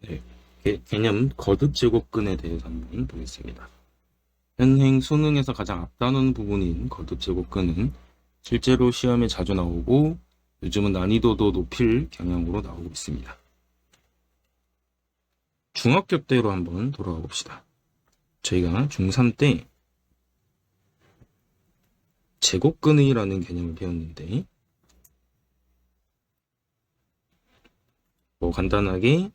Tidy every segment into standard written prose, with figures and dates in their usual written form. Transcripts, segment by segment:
네, 개념 거듭 제곱근에 대해서 한번 보겠습니다. 현행 수능에서 가장 앞다는 부분인 거듭 제곱근은 실제로 시험에 자주 나오고 요즘은 난이도도 높일 경향으로 나오고 있습니다. 중학교 때로 한번 돌아가 봅시다. 저희가 중3 때 제곱근의라는 개념을 배웠는데 간단하게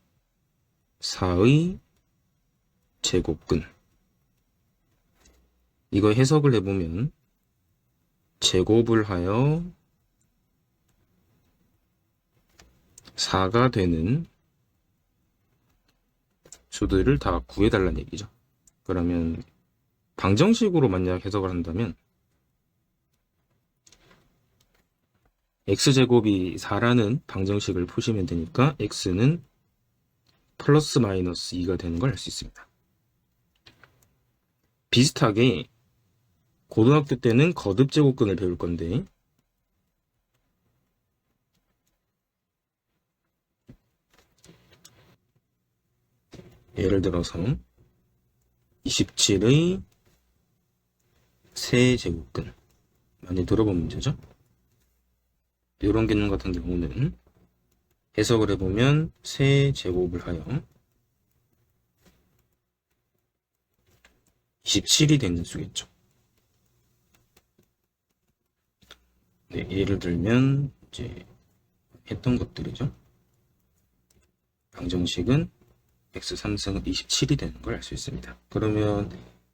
4의 제곱근, 이거 해석을 해보면 제곱을 하여 4가 되는 수들을 다 구해달라는 얘기죠. 그러면 방정식으로 만약 해석을 한다면 x제곱이 4라는 방정식을 푸시면 되니까 x는 플러스 마이너스 2가 되는 걸 알 수 있습니다. 비슷하게 고등학교 때는 거듭제곱근을 배울 건데 예를 들어서 27의 세제곱근 많이 들어본 문제죠. 이런 개념 같은 경우는 해석을 해보면 세제곱을 하여 27이 되는 수겠죠. 네, 예를 들면 이제 했던 것들이죠. 방정식은 x 3승은 27이 되는 걸 알 수 있습니다. 그러면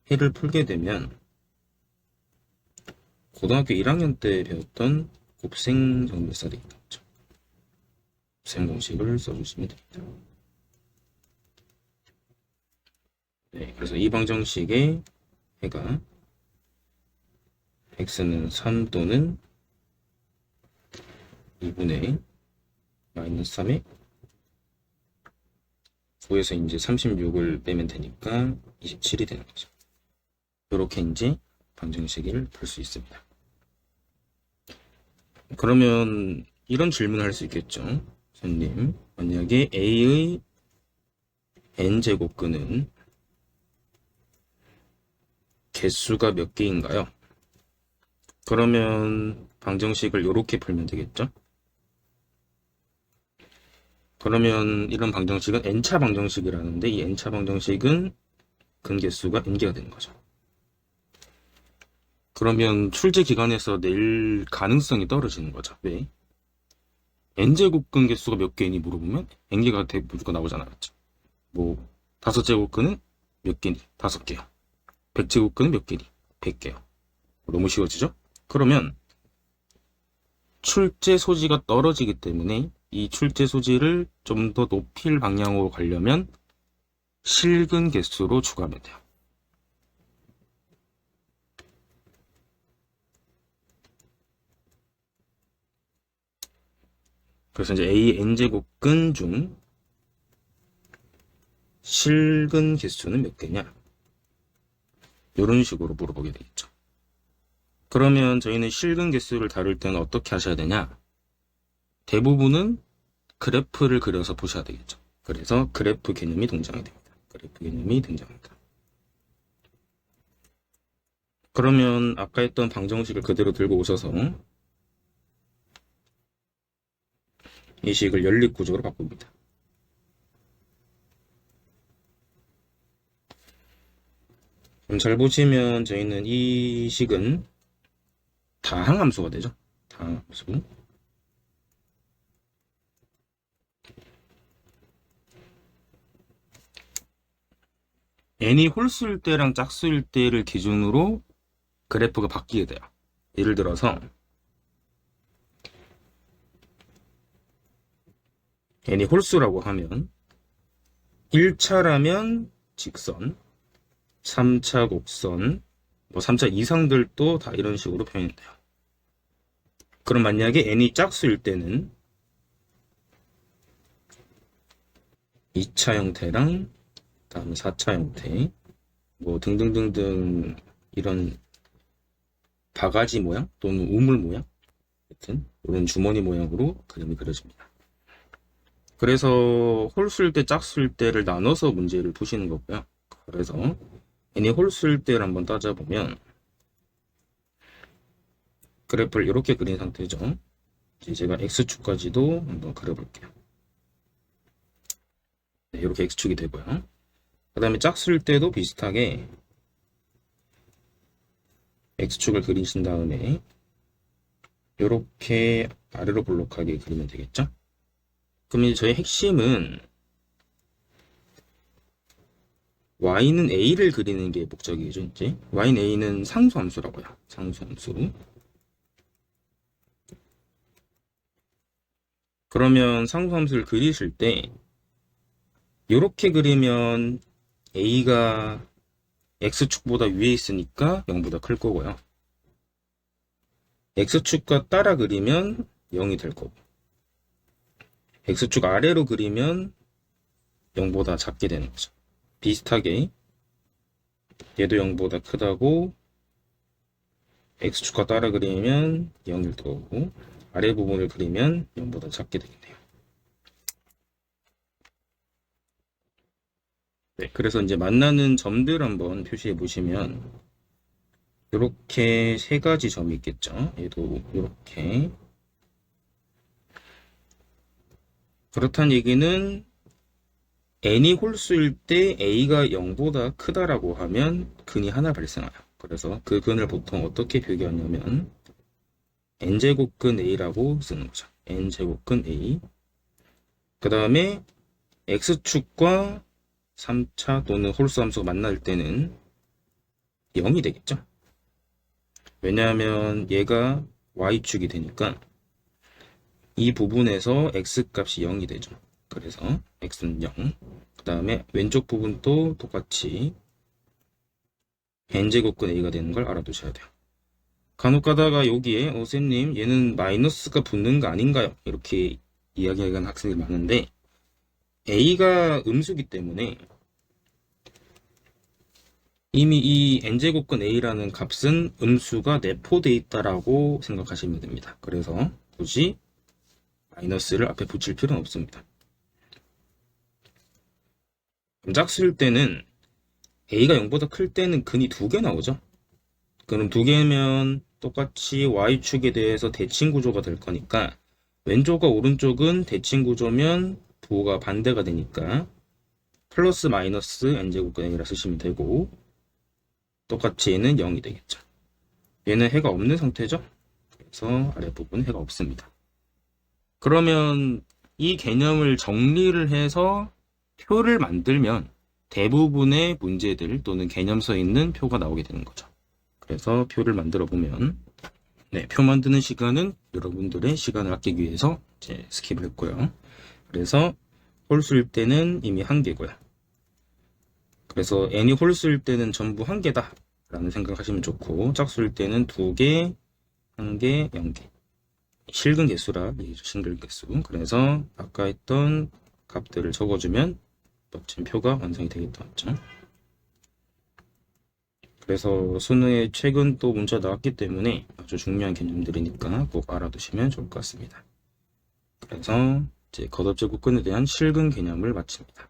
해를 풀게 되면 고등학교 1학년 때 배웠던 곱셈 정렬살이 있죠. 곱셈 공식을 써주시면 됩니다. 네, 그래서 이 방정식의 해가 x는 3 또는 2분의 마이너스 3의 9에서 이제 36을 빼면 되니까 27이 되는 거죠. 이렇게 이제 방정식을 풀 수 있습니다. 그러면 이런 질문을 할 수 있겠죠. 선생님, 만약에 a의 n제곱근은 개수가 몇 개인가요? 그러면 방정식을 이렇게 풀면 되겠죠. 그러면 이런 방정식은 n차 방정식이라는데 이 n차 방정식은 근개수가 n개가 되는 거죠. 그러면 출제 기간에서 낼 가능성이 떨어지는 거죠. 왜? n제곱근 개수가 몇 개니 물어보면 n개가 무조건 나오잖아요. 맞죠? 뭐 5제곱근은 몇 개니? 5개요. 100제곱근은 몇 개니? 100개요. 너무 쉬워지죠? 그러면 출제 소지가 떨어지기 때문에 이 출제 소지를 좀 더 높일 방향으로 가려면 실근 개수로 추가하면 돼요. 그래서 이제 a n제곱근 중 실근 개수는 몇 개냐? 이런 식으로 물어보게 되겠죠. 그러면 저희는 실근 개수를 다룰 때는 어떻게 하셔야 되냐? 대부분은 그래프를 그려서 보셔야 되겠죠. 그래서 그래프 개념이 등장이 됩니다. 그래프 개념이 등장합니다. 그러면 아까 했던 방정식을 그대로 들고 오셔서 이 식을 연립구조로 바꿉니다. 그럼 잘 보시면 저희는 이 식은 다항함수가 되죠. 다항함수. n이 홀수일 때랑 짝수일 때를 기준으로 그래프가 바뀌게 돼요. 예를 들어서 n이 홀수라고 하면 1차라면 직선, 3차 곡선, 3차 이상들도 다 이런 식으로 표현이 돼요. 그럼 만약에 n이 짝수일 때는 2차 형태랑 다음에 4차 형태, 등등등등 이런 바가지 모양 또는 우물 모양, 하여튼 이런 주머니 모양으로 그림이 그려집니다. 그래서 홀수일 때, 짝수일 때를 나눠서 문제를 푸시는 거고요. 그래서 n이 홀수일 때를 한번 따져보면 그래프를 이렇게 그린 상태죠. 이제 제가 x축까지도 한번 그려볼게요. 네, 이렇게 x축이 되고요. 그 다음에 짝수일 때도 비슷하게 x축을 그리신 다음에 이렇게 아래로 볼록하게 그리면 되겠죠? 그럼 이제 저희 핵심은 y는 a를 그리는 게 목적이죠. 이제 y는 a는 상수함수라고요. 상수함수. 그러면 상수함수를 그리실 때 이렇게 그리면 a가 x축보다 위에 있으니까 0보다 클 거고요. x축과 따라 그리면 0이 될 거고, x축 아래로 그리면 0보다 작게 되는 거죠. 비슷하게 얘도 0보다 크다고 x축과 따라 그리면 0일 거고, 아래 부분을 그리면 0보다 작게 되겠네요. 네, 그래서 이제 만나는 점들 한번 표시해 보시면 이렇게 세 가지 점이 있겠죠. 얘도 이렇게. 그렇다는 얘기는 n이 홀수일 때 a가 0보다 크다라고 하면 근이 하나 발생해요. 그래서 그 근을 보통 어떻게 표기하냐면 n제곱근 a라고 쓰는 거죠. n제곱근 a. 그 다음에 x축과 3차 또는 홀수함수가 만날 때는 0이 되겠죠. 왜냐하면 얘가 y축이 되니까 이 부분에서 x값이 0이 되죠. 그래서 x는 0. 그 다음에 왼쪽 부분도 똑같이 n제곱근 a가 되는 걸 알아두셔야 돼요. 간혹 가다가 여기에 쌤님 얘는 마이너스가 붙는 거 아닌가요? 이렇게 이야기하는 학생들이 많은데 a가 음수기 때문에 이미 이 n제곱근 a라는 값은 음수가 내포되어 있다라고 생각하시면 됩니다. 그래서 굳이 마이너스를 앞에 붙일 필요는 없습니다. 짝수일 때는 a가 0보다 클 때는 근이 2개 나오죠. 그럼 2개면 똑같이 y축에 대해서 대칭 구조가 될 거니까 왼쪽과 오른쪽은 대칭 구조면 부호가 반대가 되니까 플러스 마이너스 n제곱근 a라 쓰시면 되고, 똑같이 얘는 0이 되겠죠. 얘는 해가 없는 상태죠. 그래서 아랫부분은 해가 없습니다. 그러면 이 개념을 정리를 해서 표를 만들면 대부분의 문제들 또는 개념서에 있는 표가 나오게 되는 거죠. 그래서 표를 만들어 보면, 네, 표 만드는 시간은 여러분들의 시간을 아끼기 위해서 이제 스킵을 했고요. 그래서 홀수일 때는 이미 1개고요. 그래서 n이 홀수일 때는 전부 1개다 라는 생각하시면 좋고, 짝수일 때는 2개, 1개, 0개. 실근 개수라 실근 개수. 그래서 아까 했던 값들을 적어주면 멋진 표가 완성이 되겠다 맞죠? 그래서 수능에 최근 또 문제가 나왔기 때문에 아주 중요한 개념들이니까 꼭 알아두시면 좋을 것 같습니다. 그래서 이제 겉업제곱근에 대한 실근 개념을 마칩니다.